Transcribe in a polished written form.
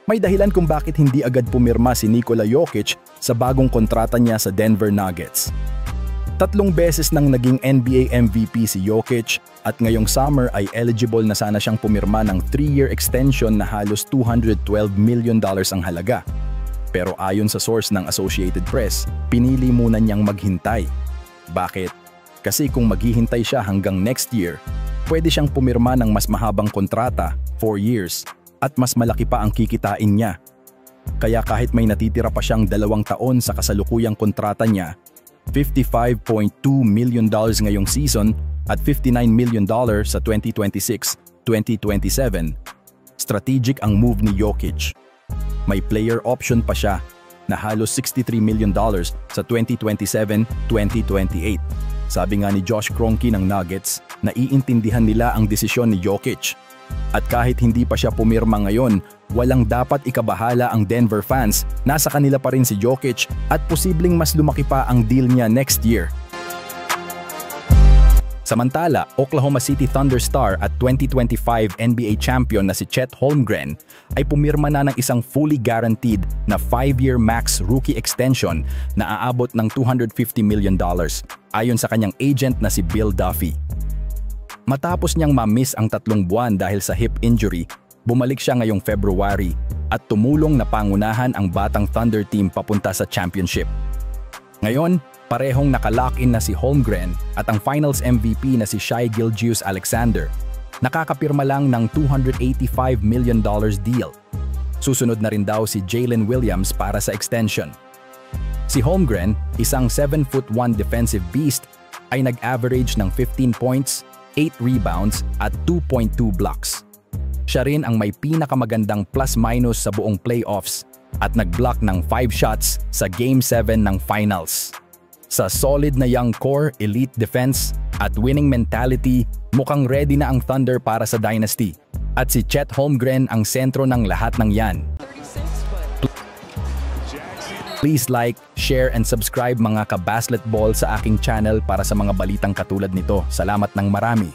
May dahilan kung bakit hindi agad pumirma si Nikola Jokic sa bagong kontrata niya sa Denver Nuggets. 3 beses nang naging NBA MVP si Jokic at ngayong summer ay eligible na sana siyang pumirma ng 3-year extension na halos $212 million ang halaga. Pero ayon sa source ng Associated Press, pinili muna niyang maghintay. Bakit? Kasi kung maghihintay siya hanggang next year, pwede siyang pumirma ng mas mahabang kontrata, 4 years, at mas malaki pa ang kikitain niya. Kaya kahit may natitira pa siyang 2 taon sa kasalukuyang kontrata niya, $55.2 million ngayong season at $59 million sa 2026-2027, strategic ang move ni Jokic. May player option pa siya na halos $63 million sa 2027-2028. Sabi nga ni Josh Kroenke ng Nuggets, naiintindihan nila ang desisyon ni Jokic. At kahit hindi pa siya pumirma ngayon, walang dapat ikabahala ang Denver fans. Nasa kanila pa rin si Jokic at posibleng mas lumaki pa ang deal niya next year. Samantala, Oklahoma City Thunder star at 2025 NBA champion na si Chet Holmgren ay pumirma na ng isang fully guaranteed na 5-year max rookie extension na aabot ng $250 million ayon sa kanyang agent na si Bill Duffy. Matapos niyang ma-miss ang 3 buwan dahil sa hip injury, bumalik siya ngayong February at tumulong na pangunahan ang batang Thunder team papunta sa championship. Ngayon, parehong nakalock-in na si Holmgren at ang Finals MVP na si Shai Gilgeous-Alexander. Nakakapirma lang ng $285 million deal. Susunod na rin daw si Jalen Williams para sa extension. Si Holmgren, isang 7'1" defensive beast, ay nag-average ng 15 points, 8 rebounds at 2.2 blocks. Siya rin ang may pinakamagandang plus-minus sa buong playoffs at nag-block ng 5 shots sa Game 7 ng Finals. Sa solid na young core, elite defense at winning mentality, mukhang ready na ang Thunder para sa dynasty. At si Chet Holmgren ang sentro ng lahat ng yan. Please like, share and subscribe mga ka-Basketball sa aking channel para sa mga balitang katulad nito. Salamat ng marami.